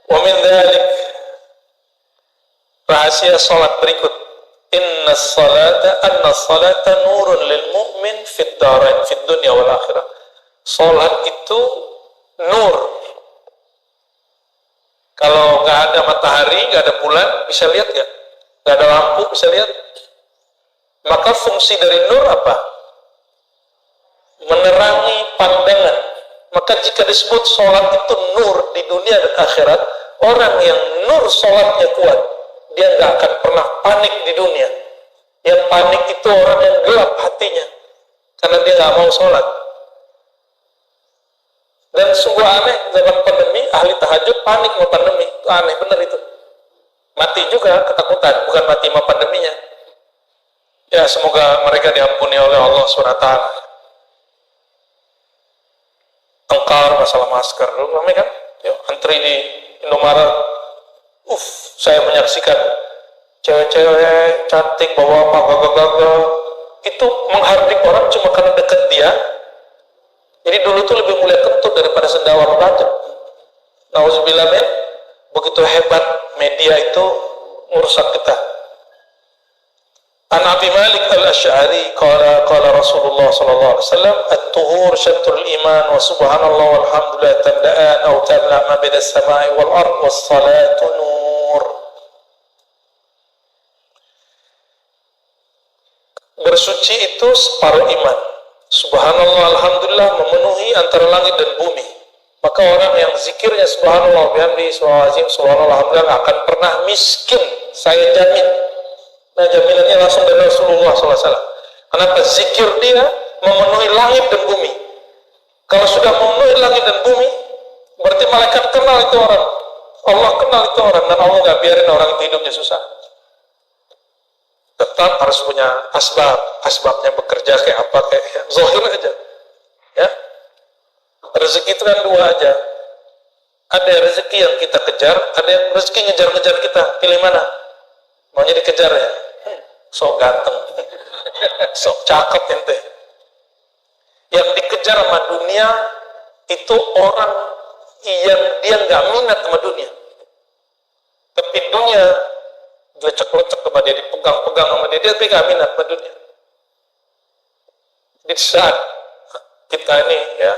Wa min dzalik, rahasia salat berikut, anna salata nurun lil mu'min fid darain, fid dunya wal akhirah. Salat itu nur. Kalau nggak ada matahari, nggak ada bulan, bisa lihat nggak? Nggak ada lampu, bisa lihat? Maka fungsi dari nur apa? Menerangi pandangan. Maka jika disebut sholat itu nur di dunia dan akhirat, orang yang nur sholatnya kuat, dia nggak akan pernah panik di dunia. Yang panik itu orang yang gelap hatinya, karena dia nggak mau sholat. Dan sungguh aneh, zaman pandemi, ahli tahajud panik mau pandemi. Itu aneh bener itu. Mati juga ketakutan, bukan mati sama pandeminya. Ya, semoga mereka diampuni oleh Allah SWT. Tengkar masalah masker, lu ramai kan? Ya, antri di Indomaret. Saya menyaksikan cewek-cewek cantik bawa apa gagah-gagah. Itu menghardik orang cuma karena dekat dia. Jadi dulu tuh lebih mulia kentut daripada sendawa batu. Nauzubillah min, begitu hebat media itu merusak kita. An Abi Malik Al-Asy'ari qala Rasulullah sallallahu alaihi wasallam, at-tuhur syatrul iman wa subhanallah walhamdulillah tamla'an aw tamla' ma baina as-sama'i wal ard was salatu nur. Bersuci itu separuh iman. Subhanallah alhamdulillah memenuhi antara langit dan bumi. Maka orang yang zikirnya subhanallah bihamdi subhanallah alhamdulillah akan pernah miskin, saya jamin. Nah, jaminannya langsung dari Rasulullah SAW. Kenapa? Zikir dia memenuhi langit dan bumi. Kalau sudah memenuhi langit dan bumi, berarti malaikat kenal itu orang, Allah kenal itu orang, dan Allah nggak biarin orang itu hidupnya susah. Tetap harus punya asbabnya bekerja kayak apa, kayak ya, zahir aja. Ya, rezeki itu kan dua aja. Ada rezeki yang kita kejar, ada yang rezeki ngejar-ngejar kita. Pilih mana? Maunya dikejar ya? Sok ganteng, sok cakep ente. Yang dikejar sama dunia itu orang yang dia nggak minat sama dunia. Tapi dunia lecek-lecek sama dia, dipegang-pegang sama dia tapi nggak minat sama dunia. Di saat kita ini ya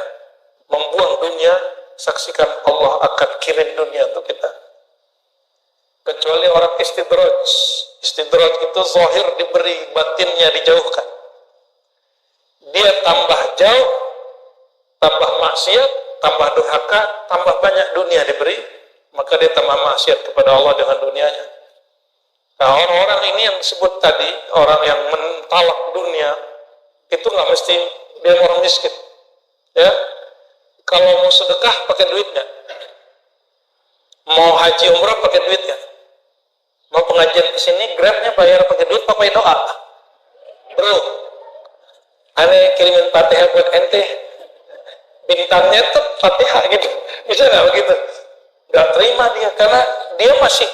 membuang dunia, saksikan Allah akan kirim dunia untuk kita. Kecuali orang istidraj itu zahir diberi, batinnya dijauhkan. Dia tambah jauh, tambah maksiat, tambah durhaka, tambah banyak dunia diberi, maka dia tambah maksiat kepada Allah dengan dunianya. Nah, orang-orang ini yang disebut tadi, orang yang mentalak dunia, itu nggak mesti dia orang miskin. Ya, kalau mau sedekah pakai duit nggak? Mau haji umrah pakai duit nggak? Mau pengajian ke sini, grabnya bayar pakai duit, pakai doa. Bro, aneh kirimin Fatihah buat ente, bintangnya tuh Fatihah gitu, bisa nggak begitu? Nggak terima dia, karena dia masih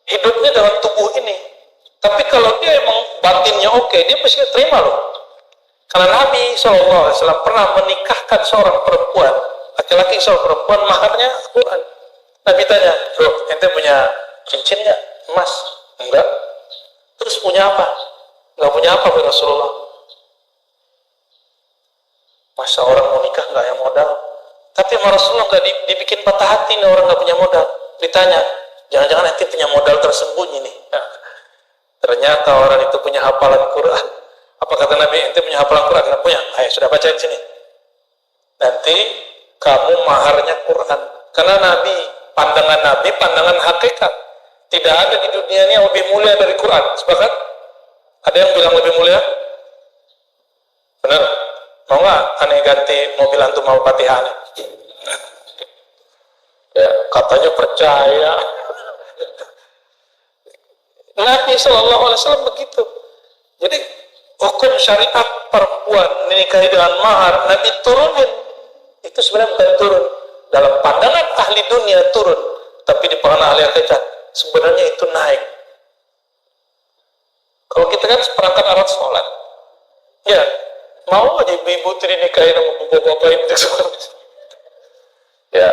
hidupnya dalam tubuh ini. Tapi kalau dia emang batinnya oke, dia pasti terima loh. Karena Nabi SAW pernah menikahkan seorang perempuan, laki-laki seorang perempuan, maharnya Quran. Nabi tanya, bro, ente punya cincin nggak? Emas? Enggak. Terus punya apa? Nggak punya apa, ya Rasulullah? Masa orang mau nikah nggak yang modal? Tapi sama Rasulullah nggak dibikin patah hati nih orang nggak punya modal. Ditanya, jangan-jangan nanti punya modal tersembunyi nih. Nah, ternyata orang itu punya hafalan Quran. Apa kata Nabi? Ente punya hafalan Quran? Nggak punya? Ayo sudah bacain sini. Nanti kamu maharnya Quran. Karena Nabi, pandangan hakikat. Tidak ada di dunia ini yang lebih mulia dari Quran. Sepakat? Ada yang bilang lebih mulia? Benar? Mau nggak aneh ganti mobil antum mau Fatihah? Ya, katanya percaya. Nabi SAW begitu. Jadi hukum syariat perempuan menikahi dengan mahar Nabi turunin. Itu sebenarnya bukan turun. Dalam pandangan ahli dunia turun, tapi di pandangan ahli hakikat sebenarnya itu naik. Kalau kita kan seperangkat alat sholat, ya mau aja ibu-ibu itu dinikahin sama bapak-bapak itu. Ya,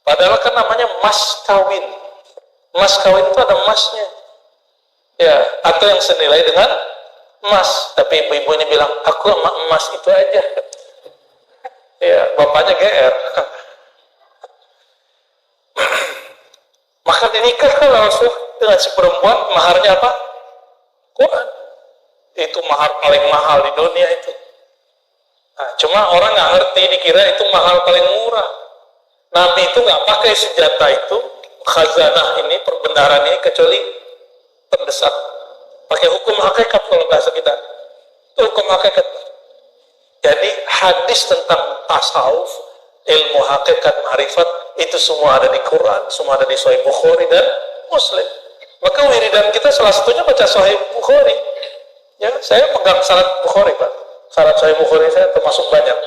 Padahal kan namanya mas kawin. Mas kawin itu ada emasnya. Ya, atau yang senilai dengan emas. Tapi ibu-ibu ini bilang, aku sama emas itu aja. Ya, bapaknya GR. Maka dinikahkan langsung dengan si perempuan, maharnya apa? Quran. Itu mahar paling mahal di dunia itu. Nah, cuma orang nggak ngerti, dikira itu mahal paling murah. Nabi itu nggak pakai senjata itu, khazanah ini, perbendaharaan ini, kecuali terdesak. Pakai hukum hakikat kalau bahasa kita. Itu hukum hakikat. Jadi hadis tentang tasawuf, ilmu hakikat, ma'rifat, itu semua ada di Quran, semua ada di Sahih Bukhari dan Muslim. Maka wiridan kita salah satunya baca Sahih Bukhari. Ya, saya pegang syarat Bukhari, Pak. Syarat Sahih Bukhari saya termasuk banyak.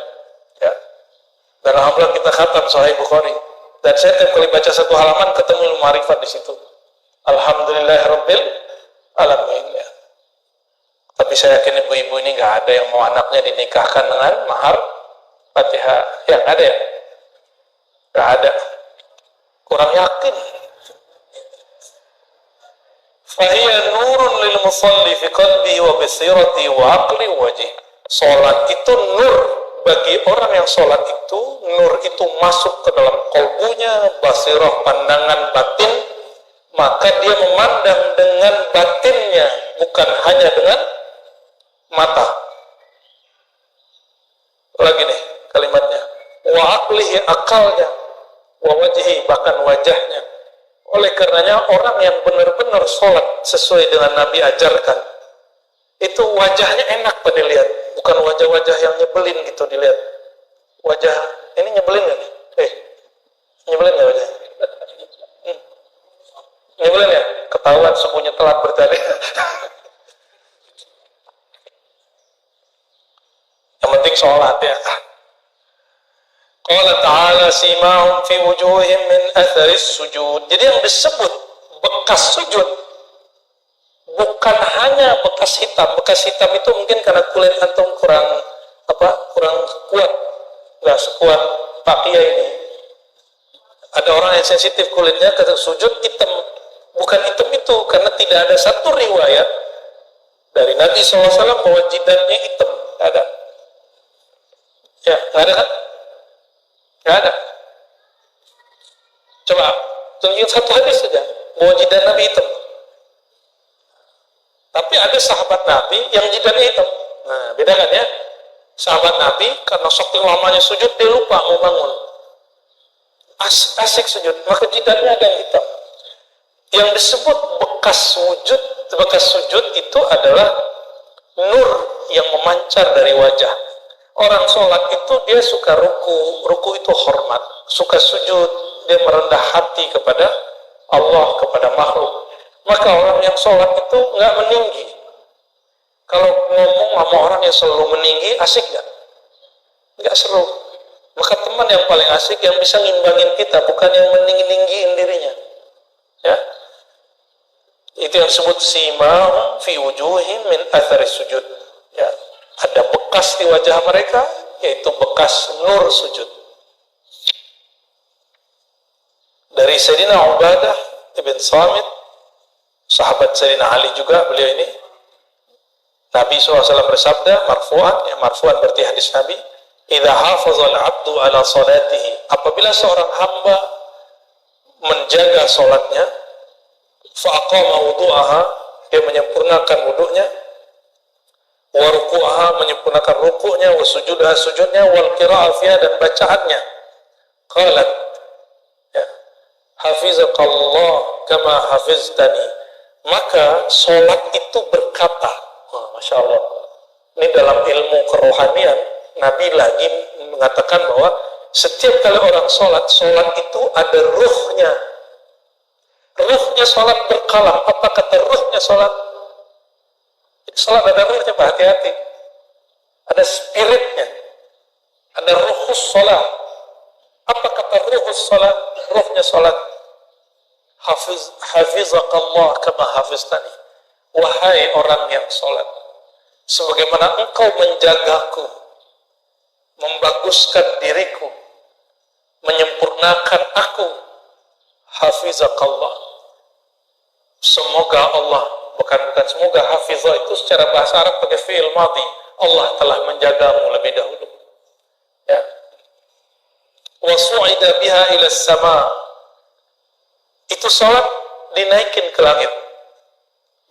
Ya. Dan alhamdulillah kita khatam Sahih Bukhari. Dan saya tiap kali baca satu halaman ketemu ilmu ma'rifat di situ. Alhamdulillahirabbil alamin. Ya. Tapi saya yakin ibu-ibu ini nggak ada yang mau anaknya dinikahkan dengan mahar Fatihah. Ya, nggak ada ya? Nggak ada. Kurang yakin. Fahiya nurun lil musalli fi qalbi wa basirati wa aqli wa wajhi. Salat itu nur bagi orang yang salat itu, nur itu masuk ke dalam kalbunya, basirah pandangan batin, maka dia memandang dengan batinnya, bukan hanya dengan mata. Lagi nih kalimatnya. Wa aqlihi, akalnya, wa wajhi, bahkan wajahnya. Oleh karenanya orang yang benar-benar sholat sesuai dengan Nabi ajarkan, itu wajahnya enak pada dilihat, bukan wajah-wajah yang nyebelin gitu dilihat. Wajah ini nyebelin nggak nih? Nyebelin nggak wajahnya? Nyebelin ya? Ketahuan subuhnya telat bertali. Yang penting sholat ya. Qala ta'ala simahum fi wujuhim min atharis sujud. Jadi yang disebut bekas sujud bukan hanya bekas hitam. Bekas hitam itu mungkin karena kulit antum kurang kuat, nggak sekuat Pak Kiai ini. Ada orang yang sensitif kulitnya ketika sujud hitam. Bukan hitam itu, karena tidak ada satu riwayat dari Nabi SAW bahwa jidatnya hitam. Tidak ada. Ya, nggak ada kan? Nggak ada. Coba tunjukin satu hadis saja bahwa jidat Nabi hitam. Tapi ada sahabat Nabi yang jidatnya hitam. Nah, beda kan ya? Sahabat Nabi karena saking lamanya sujud dia lupa mau bangun. Asik sujud, maka jidatnya ada yang hitam. Yang disebut bekas sujud itu adalah nur yang memancar dari wajah. Orang sholat itu dia suka ruku itu hormat, suka sujud, dia merendah hati kepada Allah, kepada makhluk. Maka orang yang sholat itu nggak meninggi. Kalau ngomong sama orang yang selalu meninggi, asik nggak? Nggak seru. Maka teman yang paling asik yang bisa ngimbangin kita, bukan yang meninggi-ninggiin dirinya. Ya, itu yang disebut simahum fi wujuhim min athari sujud. Ya, ada bekas di wajah mereka, yaitu bekas nur sujud. Dari Sayyidina Ubadah ibn Samit, sahabat Sayyidina Ali juga, beliau ini, Nabi SAW bersabda, marfu'an berarti hadis Nabi, idza hafazal abdu ala salatihi, apabila seorang hamba menjaga salatnya, fa aqama wudu'aha, dia menyempurnakan wudu'nya, wa ruku'aha, menyempurnakan ruku'nya, wa sujudaha, sujudnya, wal qira'ah fiha, dan bacaannya. Qalat, ya, hafizakallah kama hafiztani, maka salat itu berkata, Masya Allah, ini dalam ilmu kerohanian, Nabi lagi mengatakan bahwa setiap kali orang sholat itu ada ruhnya. Ruhnya sholat berkalam. Apa kata ruhnya sholat? Sholat ada ruhnya, hati-hati. Ada spiritnya. Ada ruhus sholat. Apa kata ruhus sholat? Ruhnya sholat. Hafizakallah kama hafiztani. Wahai orang yang sholat, sebagaimana engkau menjagaku, membaguskan diriku, menyempurnakan aku. Hafizakallah. Semoga Allah, bukan semoga, hafizah itu secara bahasa Arab pakai fi'il madhi. Allah telah menjagamu lebih dahulu. Ya. Wa su'ida biha ila sama. Itu salat dinaikin ke langit.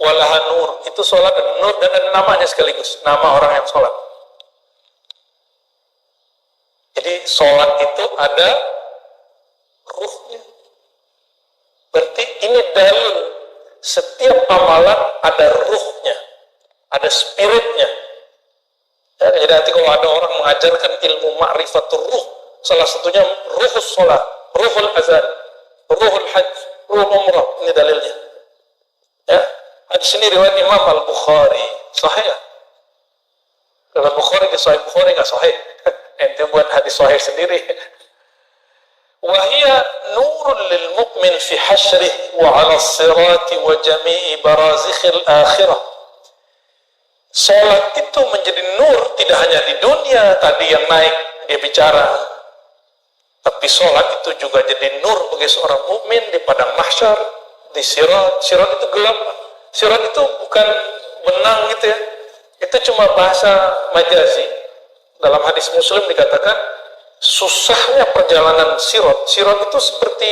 Walaha nur, itu salat dan nur, dan ada namanya sekaligus, nama orang yang salat. Jadi salat itu ada ruhnya. Berarti ini dalil setiap amalan ada ruhnya, ada spiritnya. Ya, jadi nanti kalau ada orang mengajarkan ilmu ma'rifatul ruh, salah satunya ruhus sholat, ruhul azan, ruhul hajj, ruhul umrah, ini dalilnya. Ya, hadis ini riwayat Imam Al-Bukhari, sahih. Kalau Bukhari di Sahih Bukhari nggak sahih, ente buat hadis sahih sendiri. Wahia nurun lil mu'min fi hasyrih wa 'ala as-sirati wa jami'i barazikhil akhirah. Salat itu menjadi nur tidak hanya di dunia tadi yang naik dia bicara, tapi salat itu juga jadi nur bagi seorang mukmin di padang mahsyar, di sirat. Sirat itu gelap. Sirat itu bukan benang gitu ya. Itu cuma bahasa majazi. Dalam hadis Muslim dikatakan susahnya perjalanan sirat. Sirat itu seperti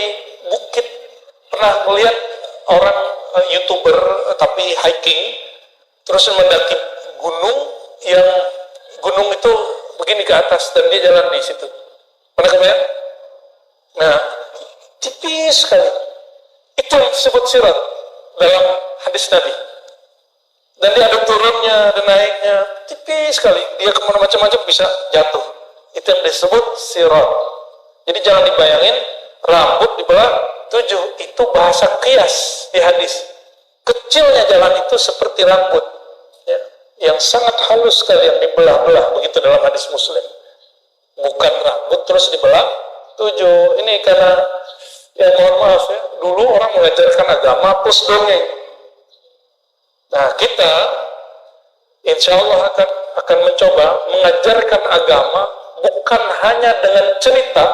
bukit. Pernah melihat orang YouTuber tapi hiking terus mendaki gunung yang gunung itu begini ke atas dan dia jalan di situ. Pernah kebayang? Nah, tipis sekali. Itu yang disebut sirat dalam hadis Nabi. Dan dia ada turunnya dan naiknya, tipis sekali. Dia kemana macam-macam bisa jatuh. Itu yang disebut sirat. Jadi jangan dibayangin rambut dibelah 7. Itu bahasa qiyas di hadis. Kecilnya jalan itu seperti rambut. Ya, yang sangat halus sekali yang dibelah-belah, begitu dalam hadis Muslim. Bukan rambut terus dibelah 7. Ini karena ya mohon maaf ya, dulu orang mengajarkan agama plus dongeng. Nah kita insya Allah akan mencoba mengajarkan agama bukan hanya dengan cerita,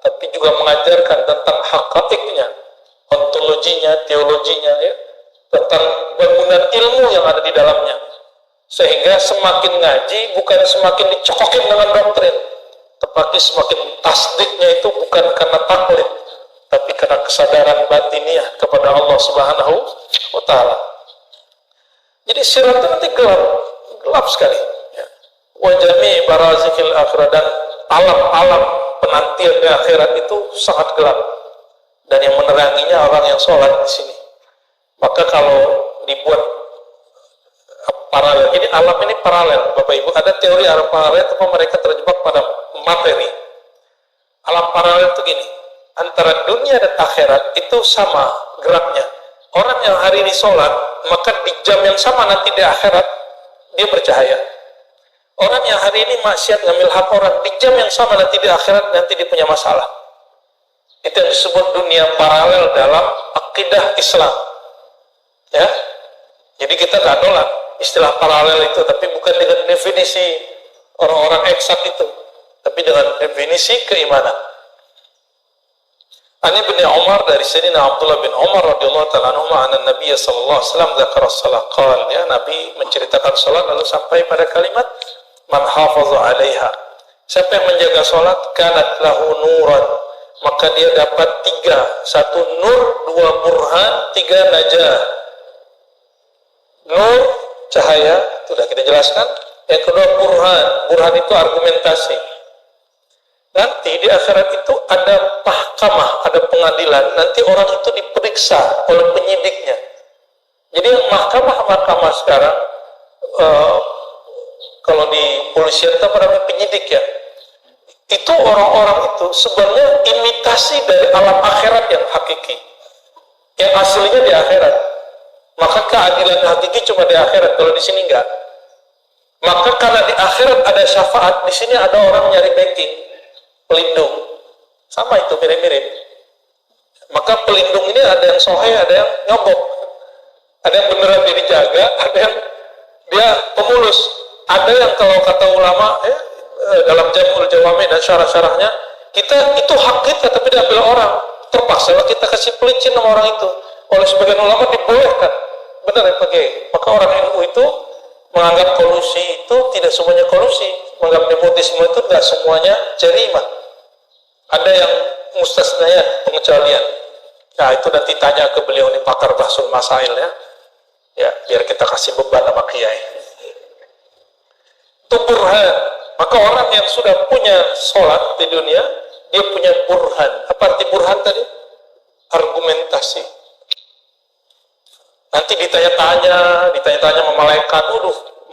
tapi juga mengajarkan tentang hakaiknya, ontologinya, teologinya, ya, tentang bangunan ilmu yang ada di dalamnya. Sehingga semakin ngaji bukan semakin dicokokin dengan doktrin, tetapi semakin tasdiknya itu bukan karena taklid, tapi karena kesadaran batiniah kepada Allah Subhanahu wa Ta'ala. Jadi sirat itu nanti gelap sekali. Wa jami' barazikil akhirat, dan alam-alam penantian di akhirat itu sangat gelap. Dan yang meneranginya orang yang sholat di sini. Maka kalau dibuat paralel, ini alam ini paralel, Bapak Ibu. Ada teori alam paralel, tapi mereka terjebak pada materi. Alam paralel itu gini, antara dunia dan akhirat itu sama geraknya. Orang yang hari ini sholat, maka di jam yang sama nanti di akhirat dia bercahaya. Orang yang hari ini maksiat ngambil hak orang, di jam yang sama nanti di akhirat nanti dia punya masalah. Itu yang disebut dunia paralel dalam akidah Islam. Ya, jadi kita nggak nolak istilah paralel itu, tapi bukan dengan definisi orang-orang eksak itu, tapi dengan definisi keimanan. Ani bin Umar, dari Sayyidina Abdullah bin Umar radhiyallahu ta'ala anhu, anna Nabi sallallahu alaihi wasallam dzakara shalah, qala, ya, Nabi menceritakan salat lalu sampai pada kalimat man hafaza 'alaiha, siapa yang menjaga salat, kanat lahu nuran, maka dia dapat 3, 1 nur, 2 burhan, 3 najah. Nur cahaya, itu sudah kita jelaskan. Yang kedua burhan, burhan itu argumentasi. Nanti di akhirat itu ada mahkamah, ada pengadilan. Nanti orang itu diperiksa oleh penyidiknya. Jadi mahkamah sekarang, kalau di polisian itu apa namanya, penyidik ya. Itu orang-orang itu sebenarnya imitasi dari alam akhirat yang hakiki. Yang aslinya di akhirat. Maka keadilan hakiki cuma di akhirat, kalau di sini enggak. Maka karena di akhirat ada syafaat, di sini ada orang nyari backing, pelindung. Sama itu mirip-mirip. Maka pelindung ini ada yang soheh, ada yang nyogok. Ada yang beneran dia dijaga, ada yang dia pemulus. Ada yang kalau kata ulama dalam Jamul Jawami dan syarah-syarahnya, Kita itu hak kita tapi diambil orang. Terpaksa kita kasih pelicin sama orang itu. Oleh sebagian ulama dibolehkan. Benar ya Pak Kiai? Maka orang NU itu menganggap kolusi itu tidak semuanya kolusi. Menganggap nepotisme itu tidak semuanya jarimah. Ada yang mustasnaya, pengecualian. Nah itu nanti tanya ke beliau ini pakar bahsul masail ya. Ya biar kita kasih beban sama Kiai. Itu burhan. Maka orang yang sudah punya sholat di dunia, dia punya burhan. Apa arti burhan tadi? Argumentasi. Nanti ditanya-tanya sama malaikat.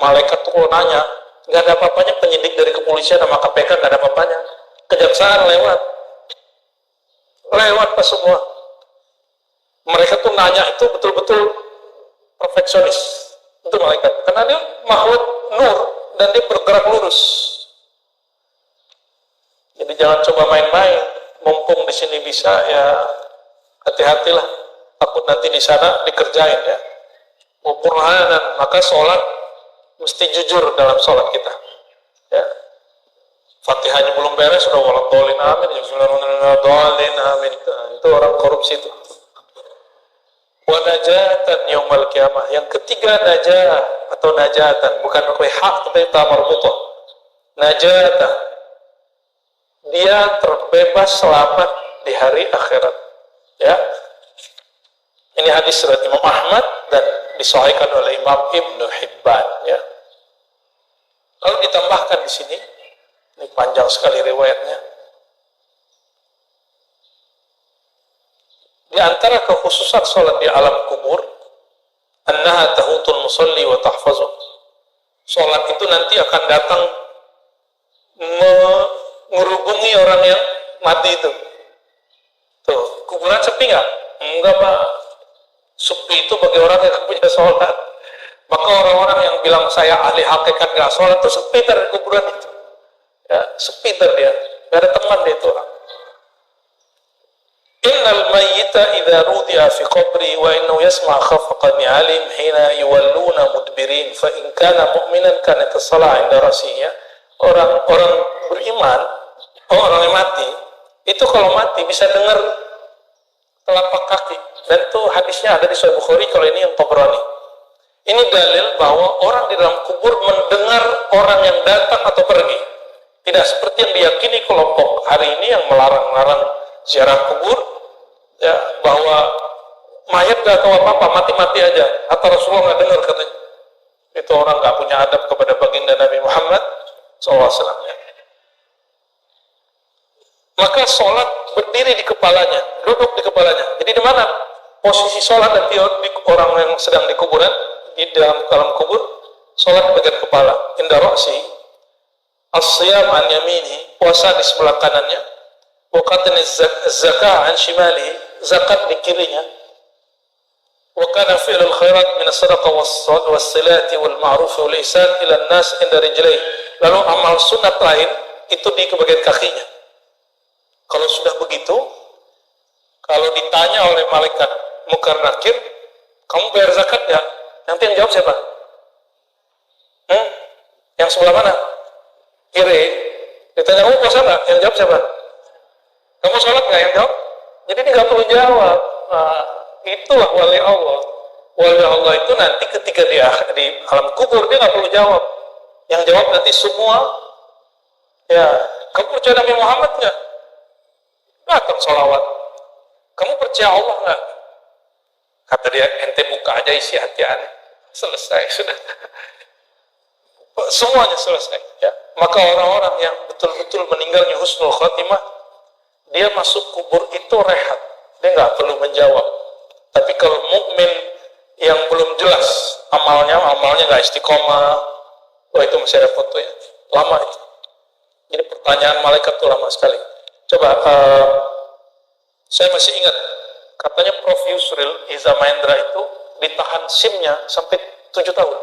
Malaikat tuh kalau nanya, nggak ada apa-apanya penyidik dari kepolisian sama KPK, nggak ada apa-apanya. Kejaksaan lewat pas semua. Mereka tuh nanya itu betul-betul perfeksionis. Itu malaikat. Karena dia makhluk nur dan dia bergerak lurus. Jadi jangan coba main-main. Mumpung di sini bisa ya hati-hatilah. Takut nanti di sana dikerjain ya. Burhanan, maka sholat mesti jujur dalam sholat kita. Ya. Fatihahnya belum beres sudah waladhdallin amin, waladhdallin amin. Itu orang korupsi itu. Wa najatan yaumal qiyamah. Yang ketiga najah atau najatan, bukan pakai hak tapi ta marbutah. Najatan. Dia terbebas selamat di hari akhirat. Ya. Ini hadis riwayat Imam Ahmad dan disahihkan oleh Imam Ibnu Hibban ya. Lalu ditambahkan di sini, ini panjang sekali riwayatnya. Di antara kekhususan salat di alam kubur, annaha tahutul musalli wa tahfazuh. Salat itu nanti akan datang menghubungi orang yang mati itu. Tuh, kuburan sepi nggak? Enggak Pak. Sepi itu bagi orang yang punya sholat. Maka orang-orang yang bilang saya ahli hakikat gak sholat itu sepi dari kuburan itu. Ya, sepi dia. Gak ada teman dia itu orang. Innal mayyita idza rudi'a fi qabri wa innahu yasma' khafqa ni'alim hina yuwalluna mudbirin fa in kana mu'minan kana tasalla 'inda rasihi. Orang beriman, orang yang mati, itu kalau mati bisa dengar telapak kaki. Dan itu hadisnya ada di Sahih Bukhari, kalau ini yang Tabrani. Ini dalil bahwa orang di dalam kubur mendengar orang yang datang atau pergi. Tidak seperti yang diyakini kelompok hari ini yang melarang-larang ziarah kubur, ya, bahwa mayat gak tahu apa-apa, mati-mati aja. Hatta Rasulullah gak dengar katanya. Itu orang gak punya adab kepada baginda Nabi Muhammad SAW. Ya. Maka sholat berdiri di kepalanya, duduk di kepalanya. Jadi di mana posisi sholat nanti orang yang sedang di kuburan, di dalam kubur, sholat di bagian kepala. Inda ra'si, as-siyam an yamini, puasa di sebelah kanannya, wa qatni zakah an shimali, zakat di kirinya, wa kana fi'lul khairat min as-sadaqah was-silati wal ma'ruf wal ihsan ila an-nas inda rijlaihi. Lalu amal sunat lain itu di bagian kakinya. Kalau sudah begitu, kalau ditanya oleh malaikat Munkar Nakir, kamu bayar zakat nggak? Nanti yang jawab siapa? Yang sebelah mana? Kiri. Ditanya kamu puasa nggak? Yang jawab siapa? Kamu sholat nggak? Yang jawab? Jadi ini nggak perlu jawab. Nah, itulah wali Allah. Wali Allah itu nanti ketika di alam kubur dia nggak perlu jawab. Yang jawab nanti semua. Ya, kamu percaya Nabi Muhammad nggak? Datang sholawat. Kamu percaya Allah nggak? Kata dia, ente buka aja isi hati aneh. Selesai sudah. Semuanya selesai. Ya. Maka orang-orang yang betul-betul meninggalnya husnul khatimah, dia masuk kubur itu rehat. Dia nggak perlu menjawab. Tapi kalau mukmin yang belum jelas amalnya nggak istiqomah, wah itu masih ada fotonya. Lama itu. Jadi pertanyaan malaikat itu lama sekali. Coba, saya masih ingat, katanya Prof. Yusril Iza Mahendra itu ditahan SIM-nya sampai 7 tahun.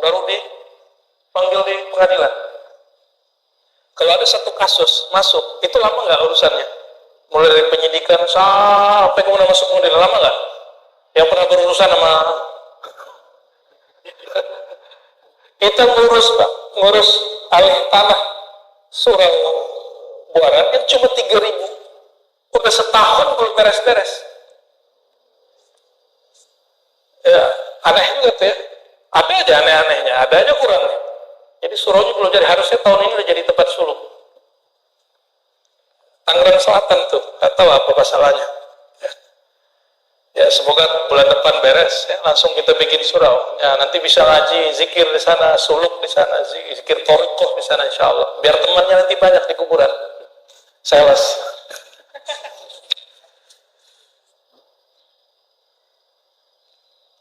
Baru dipanggil di pengadilan. Kalau ada satu kasus masuk, itu lama nggak urusannya? Mulai dari penyidikan sampai kemudian masuk pengadilan, lama nggak? Yang pernah berurusan sama kita ngurus Pak, ngurus alih tanah surau buaran yang cuma 3.000, udah setahun belum beres-beres. Ya, aneh juga tuh ya. Ada aja aneh-anehnya, ada aja kurangnya. Jadi suraunya belum jadi, harusnya tahun ini udah jadi tempat suluk. Tangerang Selatan tuh, nggak tahu apa masalahnya. Ya, semoga bulan depan beres, ya, langsung kita bikin surau. Ya, nanti bisa ngaji, zikir di sana, suluk di sana, zikir thariqah di sana, insya Allah. Biar temannya nanti banyak di kuburan. Sales.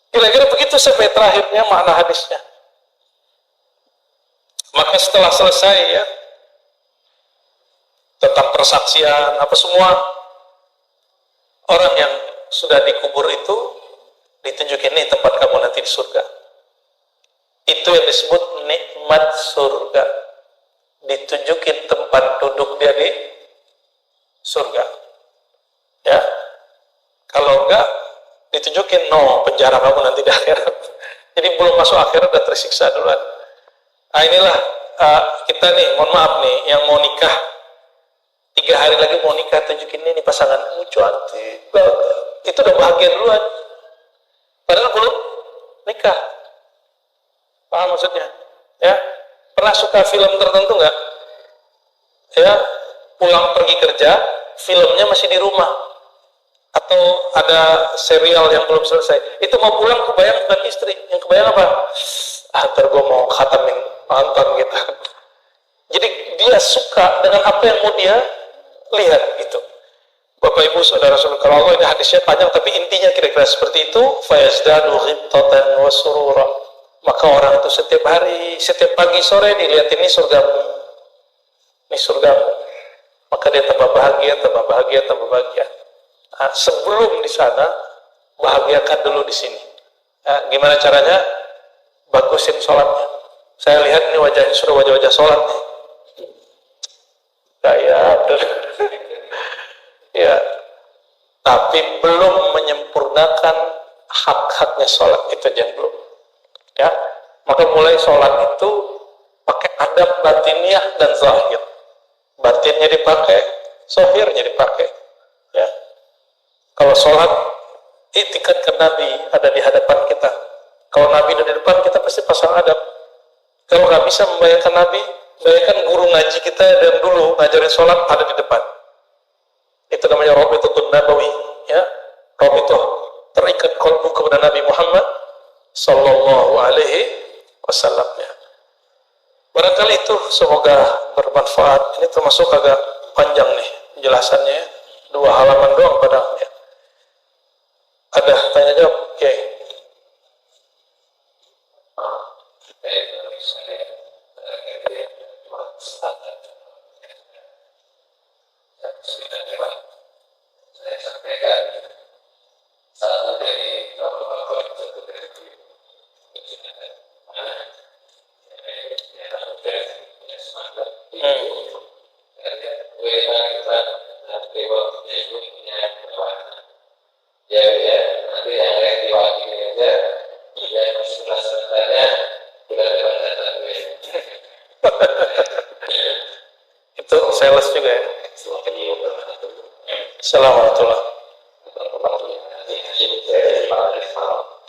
Kira-kira begitu sampai terakhirnya makna hadisnya. Maka setelah selesai ya, tentang persaksian, apa semua, orang yang sudah dikubur itu ditunjukin, nih tempat kamu nanti di surga. Itu yang disebut nikmat surga. Ditunjukin tempat duduk dia di surga. Ya. Kalau enggak ditunjukin, no, penjara kamu nanti di akhirat. Jadi belum masuk akhirat udah tersiksa duluan. Nah inilah kita nih, mohon maaf nih, yang mau nikah 3 hari lagi mau nikah, tunjukin ini pasangan kamu cantik banget. Itu udah bahagia duluan. Padahal belum nikah. Paham maksudnya? Ya. Pernah suka film tertentu nggak? Ya, pulang pergi kerja, filmnya masih di rumah. Atau ada serial yang belum selesai. Itu mau pulang kebayang bukan istri. Yang kebayang apa? Ntar gue mau khatamin nonton gitu. Jadi dia suka dengan apa yang mau dia lihat gitu. Bapak Ibu saudara-saudara, kalau Allah, ini hadisnya panjang tapi intinya kira-kira seperti itu. Fayazdadu ghibtatan wa surura. Maka orang itu setiap hari, setiap pagi sore dilihat ini surgamu. Ini surgamu. Maka dia tambah bahagia, tambah bahagia, tambah bahagia. Nah, sebelum di sana bahagiakan dulu di sini. Nah, gimana caranya? Bagusin sholatnya. Saya lihat ini wajahnya sudah wajah-wajah sholat nih. Kayak ya, tapi belum menyempurnakan hak-haknya sholat, itu aja belum. Ya, maka mulai sholat itu pakai adab batiniah dan zahir. Batinnya dipakai, zahirnya dipakai. Ya, kalau sholat, itikadkan Nabi ada di hadapan kita. Kalau Nabi ada di depan, kita pasti pasang adab. Kalau nggak bisa membayangkan Nabi, bayangkan guru ngaji kita yang dulu ngajarin sholat ada di depan. Itu namanya Rabitatul Nabawi, ya. Rabitah, terikat kalbu kepada Nabi Muhammad sallallahu alaihi wasallam, ya. Barangkali itu semoga bermanfaat. Ini termasuk agak panjang nih penjelasannya, 2 halaman doang padahal, ya. Ada tanya jawab? Oke. Saya sampaikan satu dari tokoh-tokoh tertentu Itu sales juga ya. Assalamualaikum.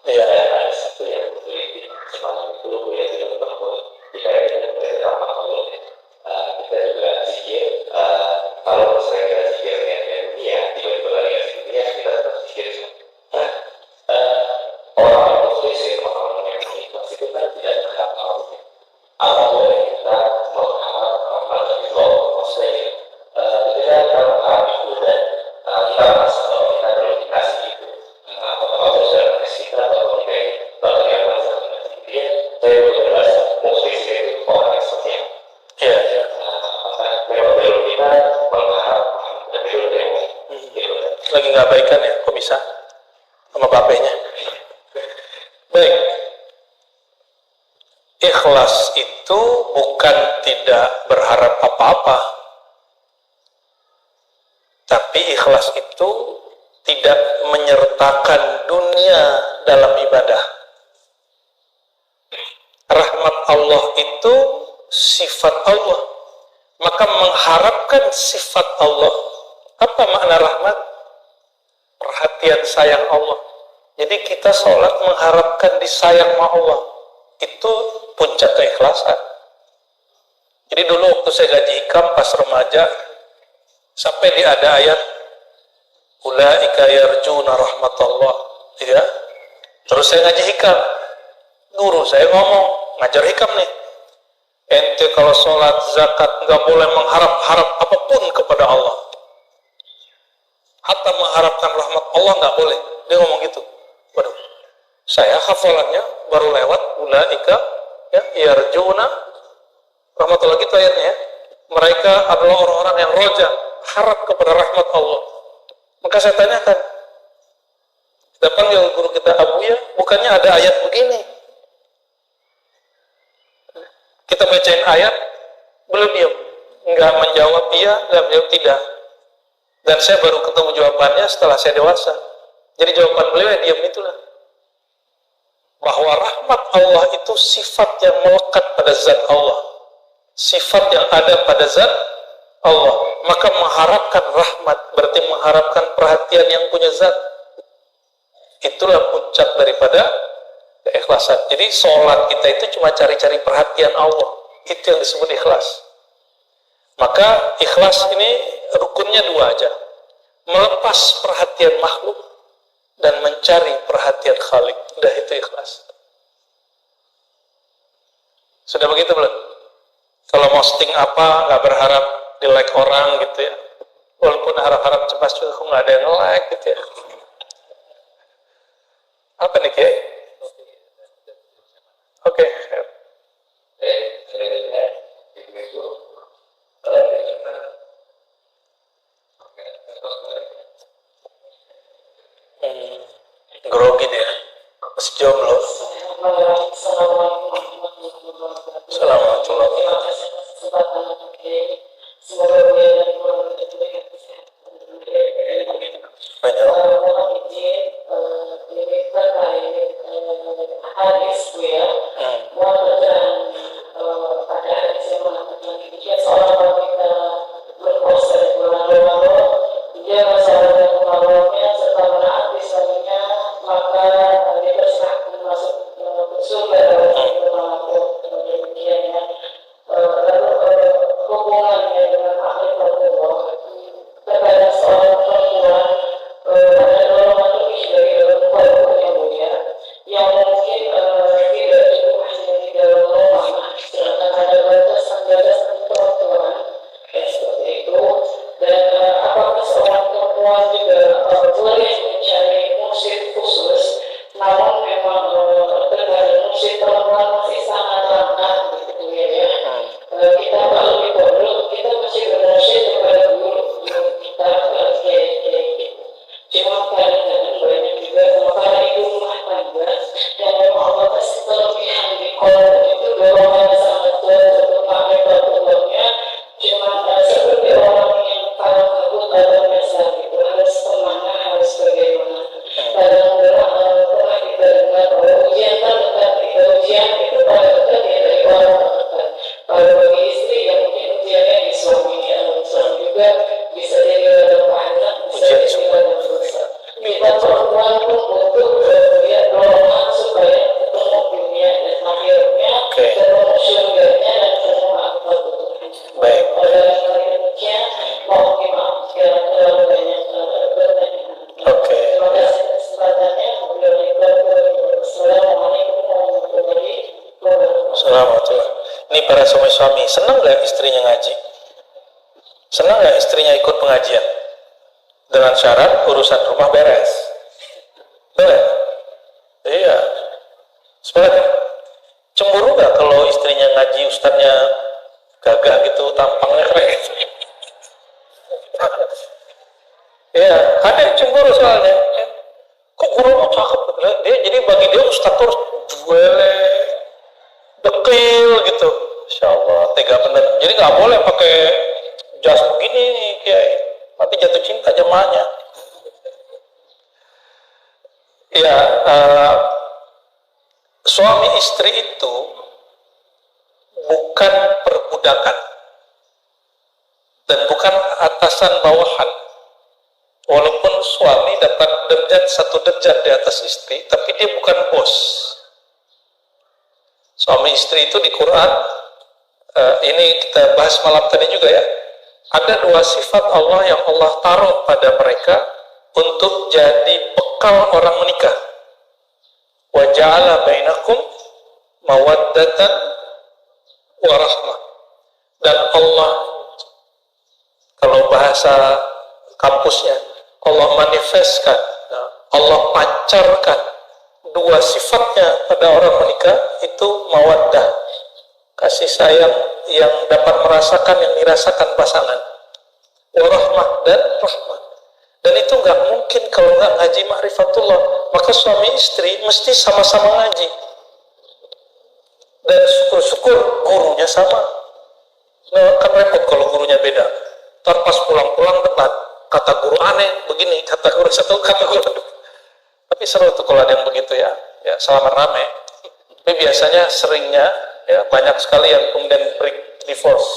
Iya. Lagi nggak baikan ya, kok bisa sama bapaknya? Baik, ikhlas itu bukan tidak berharap apa-apa, tapi ikhlas itu tidak menyertakan dunia dalam ibadah. Rahmat Allah itu sifat Allah, Maka mengharapkan sifat Allah. Apa makna rahmat? Perhatian sayang Allah. Jadi kita sholat mengharapkan disayang sama Allah. Itu puncak keikhlasan. Jadi dulu waktu saya gaji hikam pas remaja, sampai di ada ayat ulaika yarjuna rahmatullah, ya. Terus saya ngaji hikam, guru saya ngomong, ngajar hikam nih, ente kalau sholat zakat nggak boleh mengharap-harap apapun kepada Allah, hatta mengharapkan rahmat Allah nggak boleh. Dia ngomong gitu. Waduh, saya hafalannya baru lewat ulaika ya yarjuna rahmatullah gitu ayatnya ya. Mereka adalah orang-orang yang roja, harap kepada rahmat Allah. Maka saya tanyakan, kita panggil guru kita Abu ya, bukannya ada ayat begini? Kita bacain ayat, beliau diam, nggak menjawab iya, nggak menjawab tidak. Dan saya baru ketemu jawabannya setelah saya dewasa. Jadi jawaban beliau ya diam itulah. Bahwa rahmat Allah itu sifat yang melekat pada zat Allah. Sifat yang ada pada zat Allah. Maka mengharapkan rahmat berarti mengharapkan perhatian yang punya zat. Itulah puncak daripada keikhlasan. Jadi sholat kita itu cuma cari-cari perhatian Allah. Itu yang disebut ikhlas. Maka ikhlas ini rukunnya dua aja. Melepas perhatian makhluk dan mencari perhatian Khalik. Udah itu ikhlas. Sudah begitu belum? Kalau mau posting apa, nggak berharap di like orang gitu ya. Walaupun harap-harap cepat juga kok nggak ada yang like gitu ya. Apa nih Kiai? Oke. Grogi deh. Masih jomblo. Assalamualaikum. Ini para suami-suami, senang nggak istrinya ngaji? Senang nggak istrinya ikut pengajian? Dengan syarat urusan rumah beres. Boleh? Iya. Sebenarnya cemburu nggak kalau istrinya ngaji, ustadznya gagah gitu, tampangnya keren gitu? Iya, ada yang cemburu soalnya. Kok gurunya cakep? Dia jadi bagi dia ustadz terus juele, dekil gitu. Insya Allah, tega bener. Jadi nggak boleh pakai jas begini nih, Kiai. Nanti jatuh cinta jemaahnya. Ya, suami istri itu bukan perbudakan. atasan bawahan. Walaupun suami dapat satu derajat di atas istri, tapi dia bukan bos. Suami istri itu di Quran, ini kita bahas malam tadi juga ya, ada dua sifat Allah yang Allah taruh pada mereka untuk jadi bekal orang menikah. Wa ja'ala bainakum mawaddatan wa rahmah. Dan Allah, kalau bahasa kampusnya, Allah manifestkan, Allah pancarkan dua sifatnya pada orang menikah, itu mawaddah, kasih sayang yang dapat merasakan yang dirasakan pasangan, warahmah dan rahmah. Dan itu nggak mungkin kalau nggak ngaji ma'rifatullah. Maka suami istri mesti sama-sama ngaji, dan syukur-syukur gurunya sama. Nah, kan repot kalau gurunya beda. Ntar pas pulang-pulang debat, kata guru aneh begini, kata guru satu, kata guru. Tapi seru tuh kalau ada yang begitu ya, ya salaman rame. Tapi biasanya seringnya ya banyak sekali yang kemudian break divorce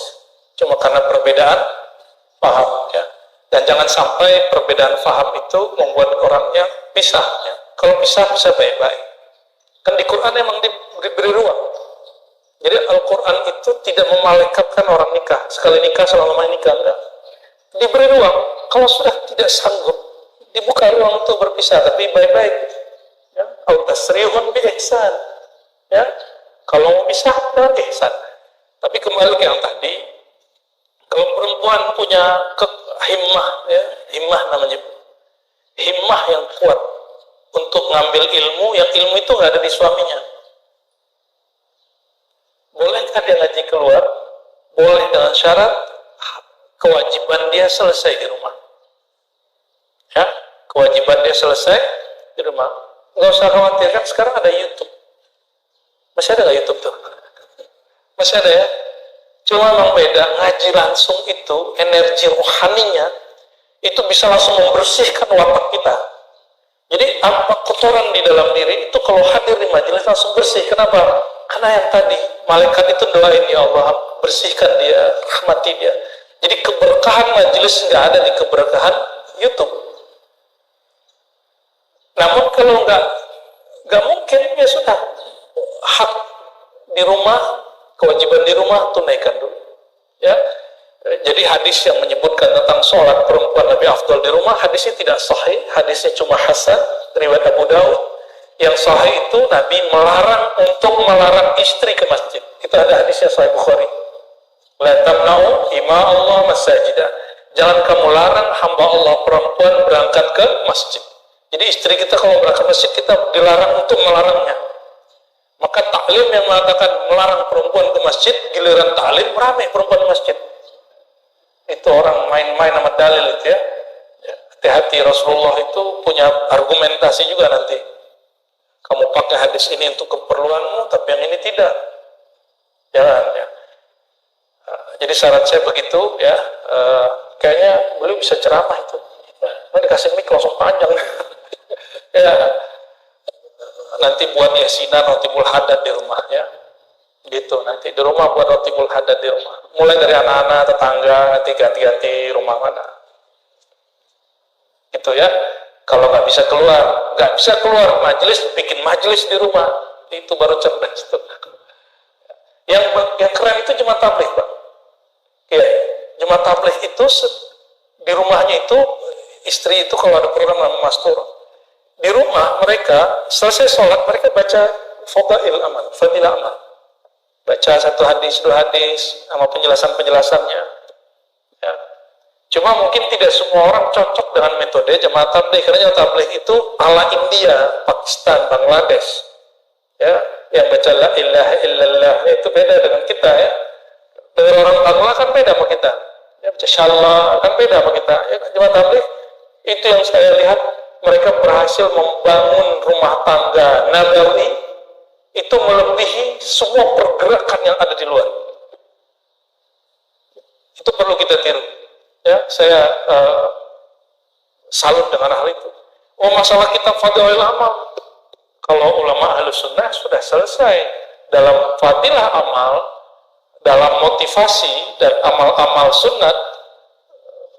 cuma karena perbedaan paham ya. Dan jangan sampai perbedaan paham itu membuat orangnya pisah ya. Kalau pisah bisa baik-baik. Kan di Quran emang diberi ruang. Jadi Al-Quran itu tidak memalaikatkan orang nikah, sekali nikah selama nikah, enggak. Diberi ruang, kalau sudah tidak sanggup, dibuka ruang untuk berpisah, tapi baik-baik. Ya, au-tasrihun bi ihsan. Ya, kalau mau pisah, ihsan. Tapi kembali ke yang tadi, kalau perempuan punya himmah, ya, himmah namanya, himmah yang kuat untuk ngambil ilmu, yang ilmu itu nggak ada di suaminya. Bolehkah dia ngaji keluar? Boleh dengan syarat kewajiban dia selesai di rumah. Ya, kewajiban dia selesai di rumah. Nggak usah khawatir, kan sekarang ada YouTube. Masih ada nggak YouTube tuh? Masih ada ya? Cuma memang beda, ngaji langsung itu, energi rohaninya, itu bisa langsung membersihkan watak kita. Jadi apa kotoran di dalam diri itu kalau hadir di majelis langsung bersih. Kenapa? Karena yang tadi, malaikat itu doain, ya Allah, bersihkan dia, rahmati dia. Jadi keberkahan majelis nggak ada di keberkahan YouTube. Namun kalau nggak mungkin, ya sudah, hak di rumah, kewajiban di rumah tunaikan dulu. Ya, jadi hadis yang menyebutkan tentang sholat perempuan lebih afdal di rumah, hadisnya tidak sahih, hadisnya cuma hasan, riwayat Abu Daud. Yang sahih itu Nabi melarang istri ke masjid. Itu ada hadisnya Sahih Bukhari. La tamna'u ima Allah masajidah. Jangan kamu larang hamba Allah perempuan berangkat ke masjid. Jadi istri kita kalau berangkat ke masjid, kita dilarang untuk melarangnya. Maka taklim yang mengatakan melarang perempuan ke masjid, giliran taklim ramai perempuan ke masjid. Itu orang main-main sama dalil itu ya. Hati-hati, Rasulullah itu punya argumentasi juga nanti. Kamu pakai hadis ini untuk keperluanmu, tapi yang ini tidak. Jangan ya. Jadi syarat saya begitu ya. Kayaknya beliau bisa ceramah itu. Nah, dikasih mic langsung panjang. Ya. Nanti buat yasinan rotibul hadad di rumah ya. Gitu, nanti di rumah buat rotibul hadad di rumah. Mulai dari anak-anak, tetangga, nanti ganti-ganti rumah mana. Gitu ya. Kalau nggak bisa keluar majelis, bikin majelis di rumah, itu baru cerdas tuh. Yang keren itu jemaah tabligh, Pak. Ya, jemaah tabligh itu di rumahnya itu istri itu kalau ada program nama mastur, di rumah mereka selesai sholat mereka baca fadilah amal, baca satu hadis, dua hadis, sama penjelasannya. Ya. Cuma mungkin tidak semua orang cocok dengan metode jemaah tabligh, karena jemaah tabligh itu ala India, Pakistan, Bangladesh, ya, yang baca la ilaha illallah itu beda dengan kita ya. Dengan orang Bangla kan beda sama kita. Ya, baca syallah kan beda sama kita. Ya, jemaah tabligh itu yang saya lihat mereka berhasil membangun rumah tangga nabawi itu melebihi semua pergerakan yang ada di luar. Itu perlu kita tiru. Ya, saya salut dengan hal itu. Oh, masalah kitab Fadail Amal, kalau ulama Ahlus Sunnah sudah selesai dalam fadilah amal, dalam motivasi dan amal-amal sunat,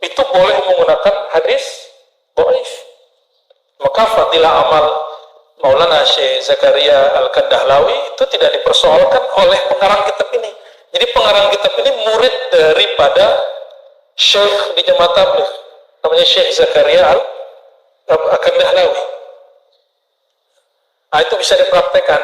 itu boleh menggunakan hadis dhaif. Maka fadilah amal Maulana Syekh Zakaria Al-Kandahlawi itu tidak dipersoalkan oleh pengarang kitab ini. Jadi pengarang kitab ini murid daripada Syekh di Jamaah Tabligh, namanya Syekh Zakaria Al-Kandahlawi. Nah, itu bisa dipraktekkan.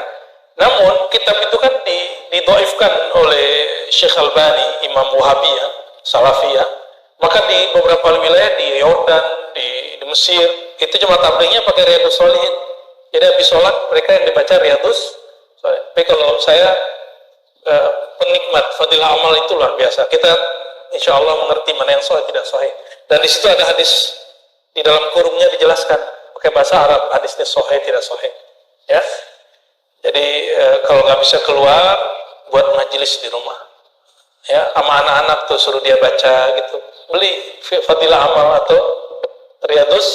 Namun kitab itu kan didhaifkan oleh Syekh Albani, Imam Wahabiyah, Salafiyah. Maka di beberapa wilayah di Yordan, di Mesir, itu Jamaah Tablighnya pakai Riyadhus Shalihin. Jadi habis sholat mereka yang dibaca Riyadhus Shalihin. Tapi kalau saya penikmat fadilah amal itu luar biasa. Kita insya Allah mengerti mana yang sahih tidak sahih. Dan di situ ada hadis di dalam kurungnya dijelaskan pakai bahasa Arab hadisnya sahih tidak sahih. Ya. Jadi kalau nggak bisa keluar buat majelis di rumah. Ya, sama anak-anak tuh suruh dia baca gitu. Beli fadilah amal atau Riyadhus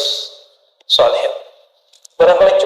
Shalihin. Barangkali